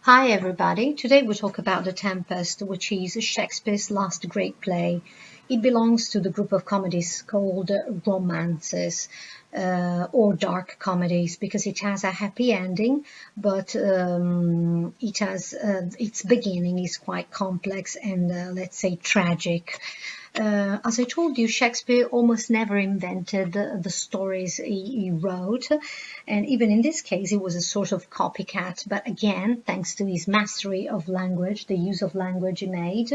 Hi everybody, today we talk about The Tempest, which is Shakespeare's last great play. It belongs to the group of comedies called romances or dark comedies because it has a happy ending, but its beginning is quite complex and let's say tragic. As I told you, Shakespeare almost never invented the stories he wrote, and even in this case, he was a sort of copycat. But again, thanks to his mastery of language, the use of language he made,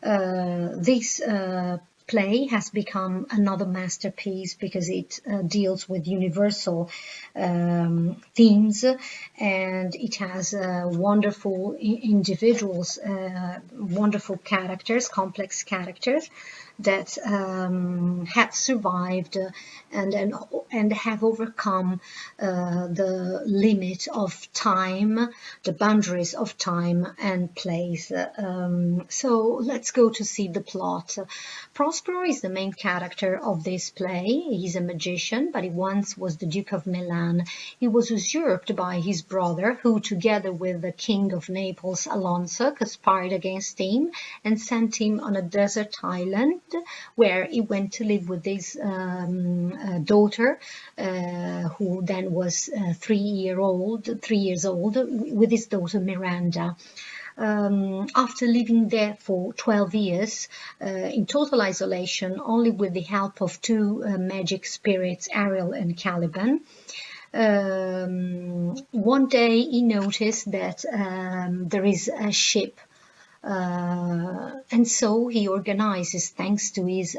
this play has become another masterpiece because it deals with universal themes, and it has wonderful individuals, wonderful characters, complex characters that have survived and have overcome the limit of time, the boundaries of time and place. So let's go to see the plot. Prospero is the main character of this play. He's a magician, but he once was the Duke of Milan. He was usurped by his brother, who, together with the King of Naples, Alonso, conspired against him and sent him on a desert island where he went to live with his daughter, who then was 3 years old, with his daughter Miranda. After living there for 12 years in total isolation, only with the help of two magic spirits, Ariel and Caliban, one day he noticed that there is a ship, and so he organizes, thanks to his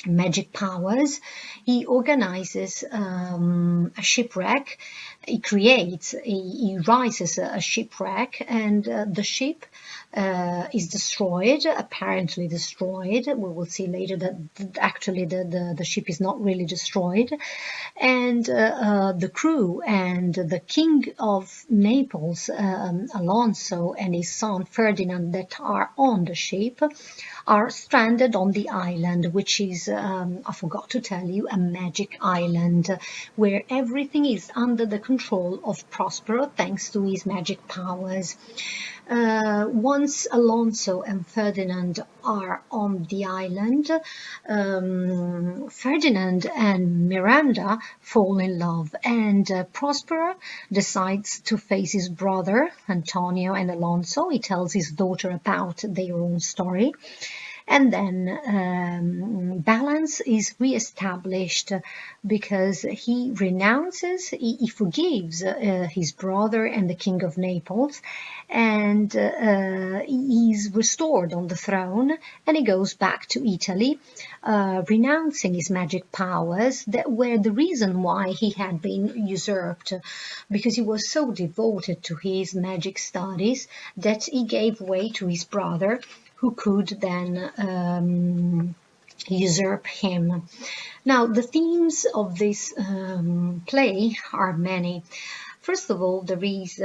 magic powers, he organizes a shipwreck. He rises a shipwreck, and the ship is destroyed, apparently destroyed. We will see later that actually the ship is not really destroyed. And the crew and the King of Naples, Alonso, and his son Ferdinand, that are on the ship, are stranded on the island, which is, I forgot to tell you, a magic island where everything is under the control of Prospero thanks to his magic powers. Once Alonso and Ferdinand are on the island, Ferdinand and Miranda fall in love, and Prospero decides to face his brother, Antonio and Alonso. He tells his daughter about their own story. And then balance is reestablished because he renounces, he forgives his brother and the King of Naples, and he's restored on the throne, and he goes back to Italy, renouncing his magic powers that were the reason why he had been usurped, because he was so devoted to his magic studies that he gave way to his brother, who could then usurp him. Now, the themes of this play are many. First of all, there is,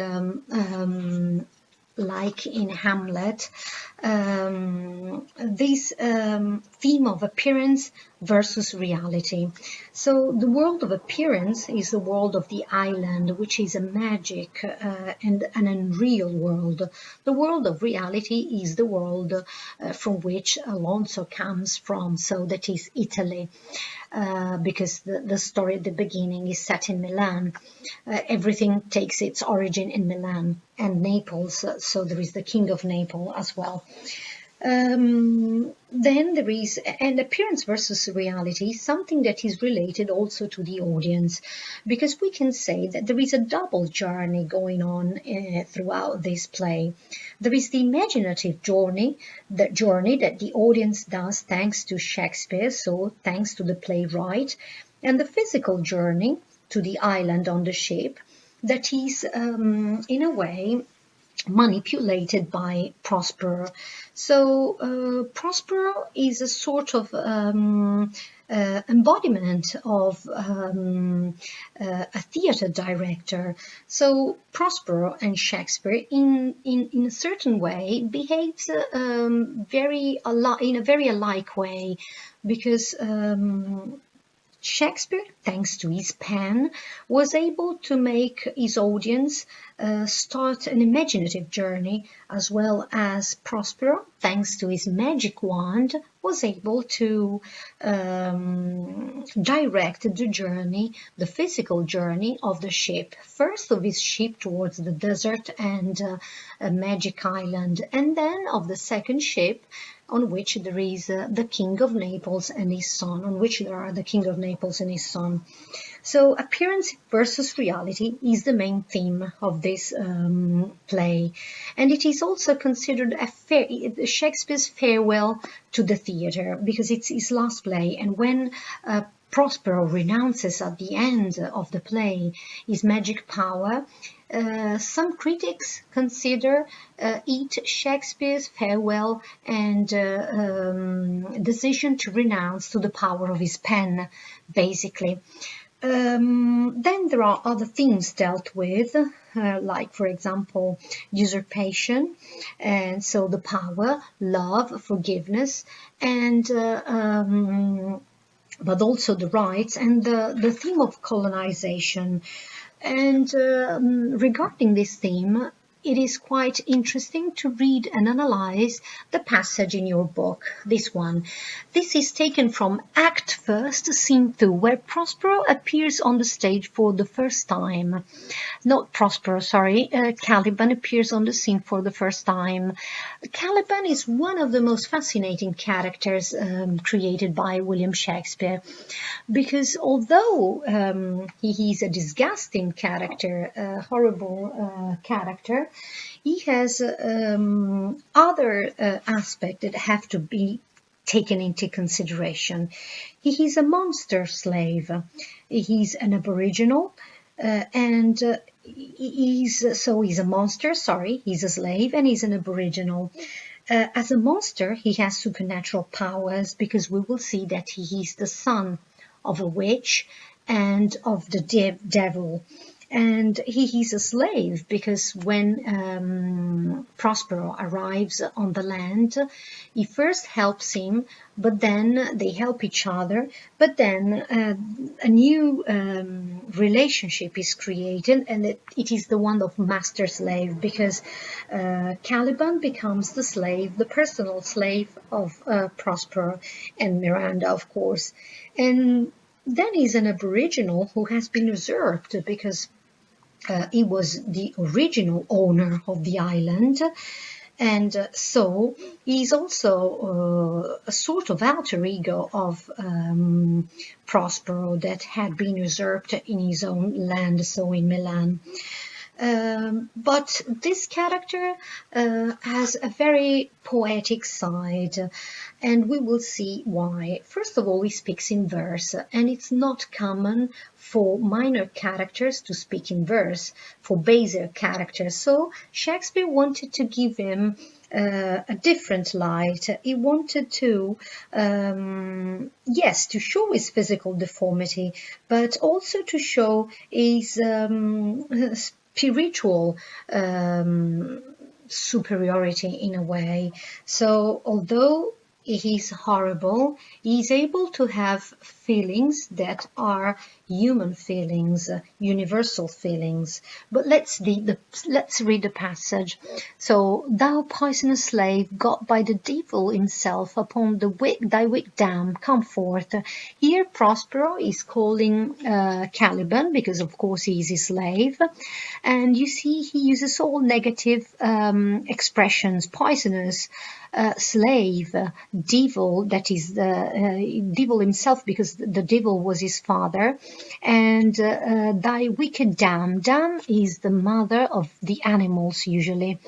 like in Hamlet, this theme of appearance versus reality. So the world of appearance is the world of the island, which is a magic and an unreal world. The world of reality is the world from which Alonso comes from, so that is Italy. Because the story at the beginning is set in Milan. Everything takes its origin in Milan and Naples, so there is the King of Naples as well. Then there is an appearance versus reality, something that is related also to the audience, because we can say that there is a double journey going on throughout this play. There is the imaginative journey that the audience does thanks to Shakespeare, so thanks to the playwright, and the physical journey to the island on the ship that is, in a way, manipulated by Prospero. So Prospero is a sort of embodiment of a theater director. So Prospero and Shakespeare, in a certain way, behaves in a very alike way, because Shakespeare, thanks to his pen, was able to make his audience start an imaginative journey, as well as Prospero, thanks to his magic wand, was able to direct the journey, the physical journey of the ship. First of his ship towards the desert and a magic island, and then of the second ship on which there is the King of Naples and his son, on which there are the King of Naples and his son. So appearance versus reality is the main theme of this play, and it is also considered Shakespeare's farewell to the theatre, because it's his last play. And when Prospero renounces at the end of the play his magic power, some critics consider it Shakespeare's farewell and decision to renounce to the power of his pen, basically. Then there are other themes dealt with, like, for example, usurpation, and so the power, love, forgiveness, and but also the rights and the theme of colonization. And regarding this theme, it is quite interesting to read and analyze the passage in your book, this one. This is taken from Act First, Scene 2, where Prospero appears on the stage for the first time. Not Prospero, sorry, Caliban appears on the scene for the first time. Caliban is one of the most fascinating characters created by William Shakespeare, because although he is a disgusting character, a horrible character, he has other aspects that have to be taken into consideration. He is a monster slave. He's an aboriginal, and he's a monster, sorry, he's a slave and he's an aboriginal. As a monster, he has supernatural powers, because we will see that he is the son of a witch and of the devil. And he is a slave because when Prospero arrives on the land, he first helps him, but then they help each other. But then a new relationship is created, and it is the one of master-slave, because Caliban becomes the slave, the personal slave of Prospero and Miranda, of course. And then he's an aboriginal who has been usurped, because he was the original owner of the island, and so he's also a sort of alter ego of Prospero that had been usurped in his own land, so in Milan. But this character has a very poetic side, and we will see why. First of all, he speaks in verse, and it's not common for minor characters to speak in verse, for baser characters. So Shakespeare wanted to give him a different light. He wanted to, yes, to show his physical deformity, but also to show his spiritual superiority in a way. So although he's horrible, he's able to have feelings that are human feelings, universal feelings. But let's read the passage. So, thou poisonous slave, got by the devil himself upon thy wick dam, come forth. Here Prospero is calling Caliban, because of course he is his slave, and you see he uses all negative expressions: poisonous, slave, devil, that is the devil himself, because the devil was his father, and thy wicked dam. Dam is the mother of the animals usually.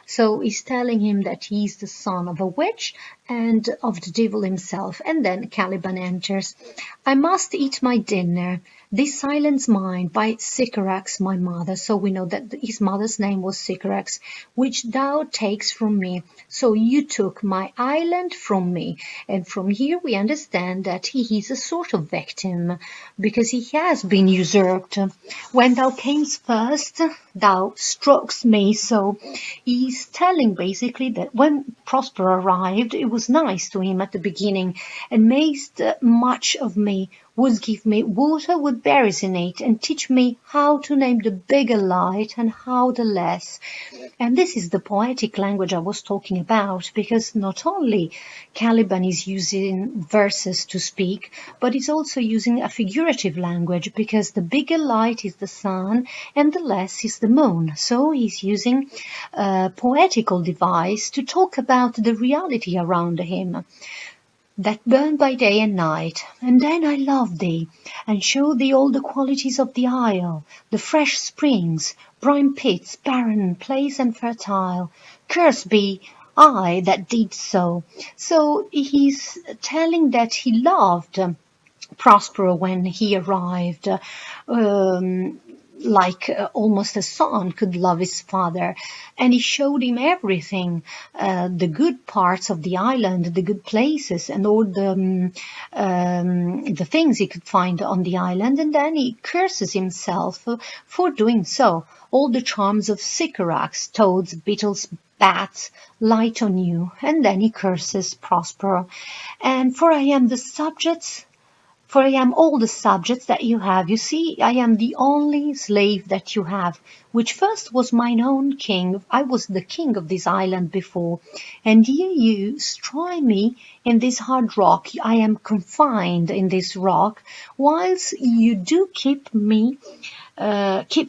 So he's telling him that he's the son of a witch and of the devil himself. And then Caliban enters. I must eat my dinner. This silence mine by Sycorax, my mother. So we know that his mother's name was Sycorax, which thou takes from me. So you took my island from me. And from here we understand that he is a sort of victim, because he has been usurped. When thou camest first, thou strokest me. So he's telling basically that when Prospero arrived, it was nice to him at the beginning and made much of me, would give me water with berries in it and teach me how to name the bigger light and how the less. And this is the poetic language I was talking about, because not only Caliban is using verses to speak, but he's also using a figurative language, because the bigger light is the sun and the less is the moon. So he's using a poetical device to talk about the reality around him, that burn by day and night. And then I love thee, and show thee all the qualities of the isle, the fresh springs, brine pits, barren place and fertile. Cursed be I that did so. So he's telling that he loved Prospero when he arrived, like almost a son could love his father, and he showed him everything, the good parts of the island, the good places, and all the things he could find on the island, and then he curses himself for doing so. All the charms of Sycorax, toads, beetles, bats, light on you, and then he curses Prospero. And for I am all the subjects that you have. You see, I am the only slave that you have, which first was mine own king. I was the king of this island before, and here you destroy me in this hard rock. I am confined in this rock, whilst you do keep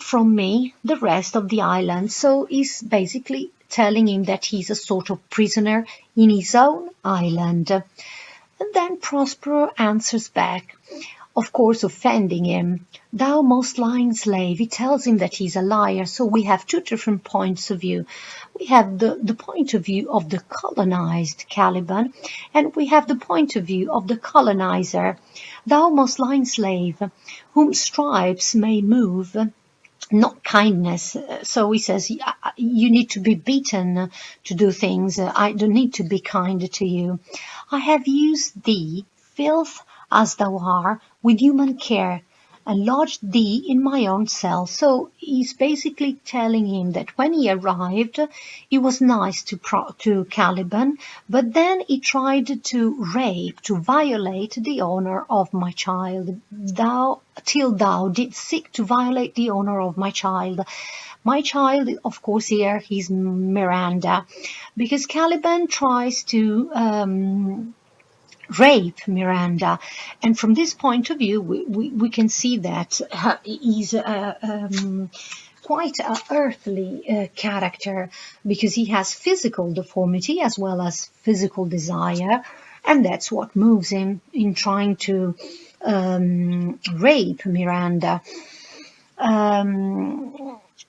from me the rest of the island. So he's basically telling him that he's a sort of prisoner in his own island. And then Prospero answers back, of course offending him. Thou most lying slave. He tells him that he's a liar. So we have two different points of view. We have the point of view of the colonized Caliban, and we have the point of view of the colonizer. Thou most lying slave, whom stripes may move, not kindness. So he says, you need to be beaten to do things. I don't need to be kind to you. I have used thee, filth as thou art, with human care, and lodged thee in my own cell. So he's basically telling him that when he arrived, he was nice to Caliban, but then he tried to rape, to violate the honor of my child. Till thou didst seek to violate the honor of my child. My child, of course, here he's Miranda, because Caliban tries to rape Miranda, and from this point of view we can see that he's quite an earthly character, because he has physical deformity as well as physical desire, and that's what moves him in trying to rape Miranda.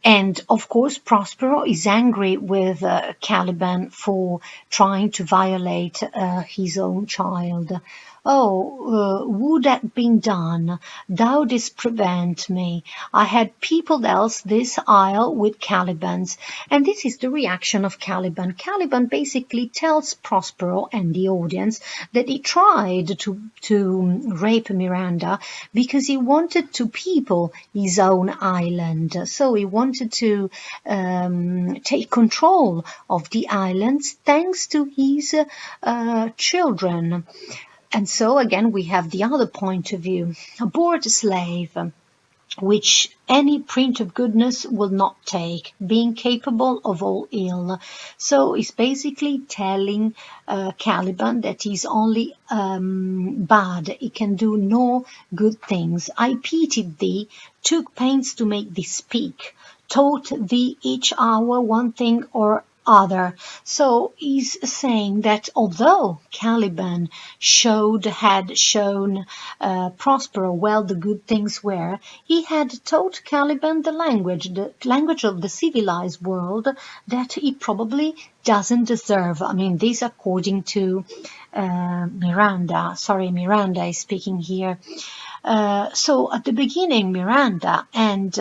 And of course, Prospero is angry with Caliban for trying to violate his own child. Oh, would that been done? Thou didst prevent me. I had peopled else this isle with Calibans. And this is the reaction of Caliban. Caliban basically tells Prospero and the audience that he tried to rape Miranda because he wanted to people his own island. So he wanted to take control of the islands thanks to his children. And so again, we have the other point of view, a bored slave, which any print of goodness will not take, being capable of all ill. So he's basically telling Caliban that he's only bad, he can do no good things. I pitied thee, took pains to make thee speak, taught thee each hour one thing or other. So he's saying that although Caliban had shown Prospero well the good things were, he had taught Caliban the language of the civilized world that he probably doesn't deserve. I mean, this according to Miranda. Sorry, Miranda is speaking here. So at the beginning, Miranda and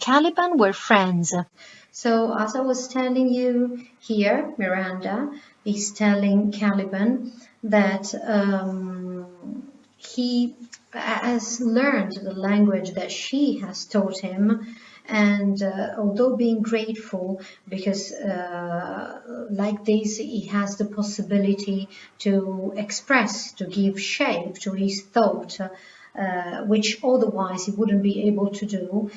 Caliban were friends. So as I was telling you here, Miranda is telling Caliban that he has learned the language that she has taught him, and although being grateful because like this he has the possibility to express, to give shape to his thought, which otherwise he wouldn't be able to do,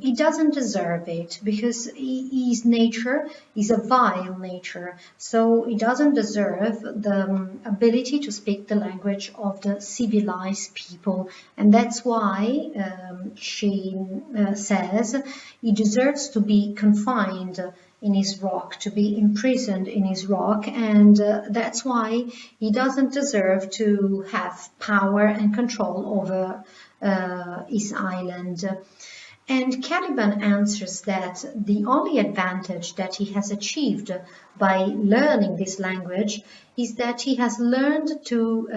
he doesn't deserve it, because his nature is a vile nature. So he doesn't deserve the ability to speak the language of the civilized people. And that's why she says he deserves to be confined in his rock, to be imprisoned in his rock, and that's why he doesn't deserve to have power and control over his island. And Caliban answers that the only advantage that he has achieved by learning this language is that he has learned to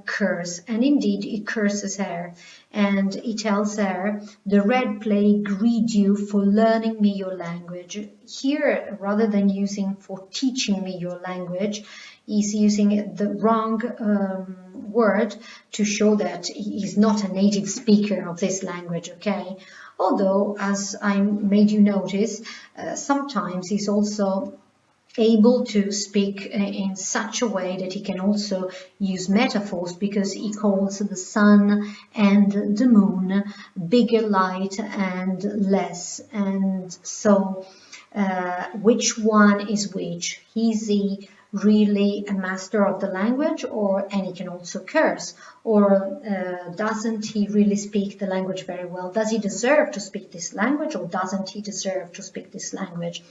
curse, and indeed he curses her. And he tells her, "The red plague greed you for learning me your language." Here, rather than using "for teaching me your language," he's using the wrong word to show that he's not a native speaker of this language, okay? Although, as I made you notice, sometimes he's also able to speak in such a way that he can also use metaphors, because he calls the sun and the moon bigger light and less. And so which one is which? Is he really a master of the language, and he can also curse, or doesn't he really speak the language very well? Does he deserve to speak this language, or doesn't he deserve to speak this language?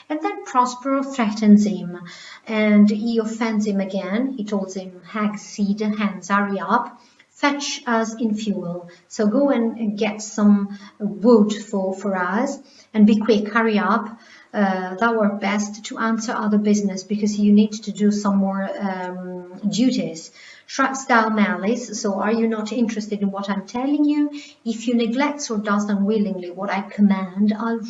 And then Prospero threatens him, and he offends him again. He tells him, "Hag seed, hens, hurry up, fetch us in fuel. So go and get some wood for us, and be quick, hurry up. Thou art best to answer other business, because you need to do some more duties. Shrugs thou malice, so are you not interested in what I'm telling you? If you neglect or dost unwillingly what I command, I'll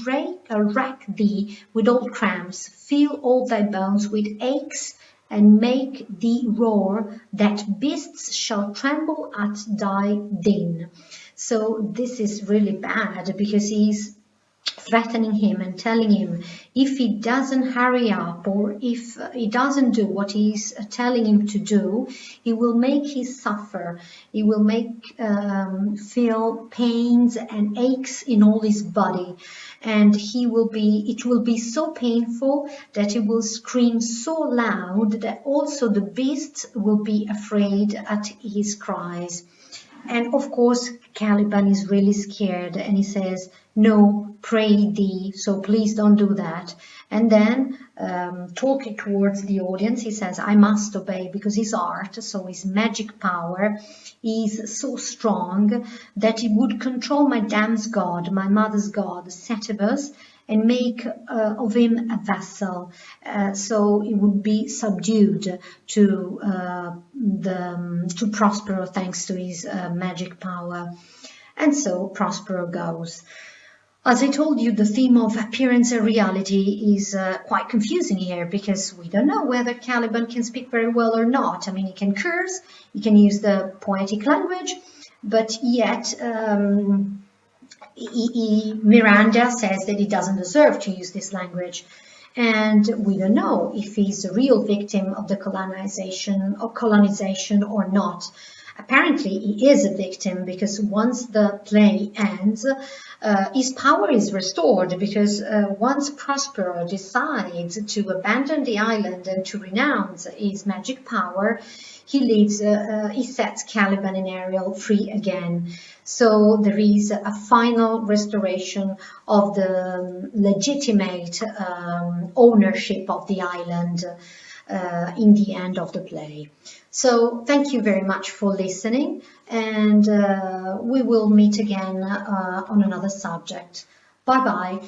rack thee with old cramps, fill all thy bones with aches, and make thee roar, that beasts shall tremble at thy din." So this is really bad, because he's threatening him and telling him if he doesn't hurry up, or if he doesn't do what he's telling him to do, he will make him suffer. He will make feel pains and aches in all his body, and it will be so painful that he will scream so loud that also the beasts will be afraid at his cries. And of course, Caliban is really scared, and he says, "No, pray thee, so please don't do that." And then, talking towards the audience, he says, "I must obey, because his art, so his magic power, is so strong that it would control my dam's god, my mother's god, Setebos, and make of him a vassal, so he would be subdued to Prospero, thanks to his magic power." And so Prospero goes. As I told you, the theme of appearance and reality is quite confusing here, because we don't know whether Caliban can speak very well or not. I mean, he can curse, he can use the poetic language, but yet Miranda says that he doesn't deserve to use this language. And we don't know if he's a real victim of the colonization or not. Apparently, he is a victim, because once the play ends, his power is restored, because once Prospero decides to abandon the island and to renounce his magic power, he sets Caliban and Ariel free again. So there is a final restoration of the legitimate ownership of the island in the end of the play. So thank you very much for listening, and we will meet again on another subject. Bye bye.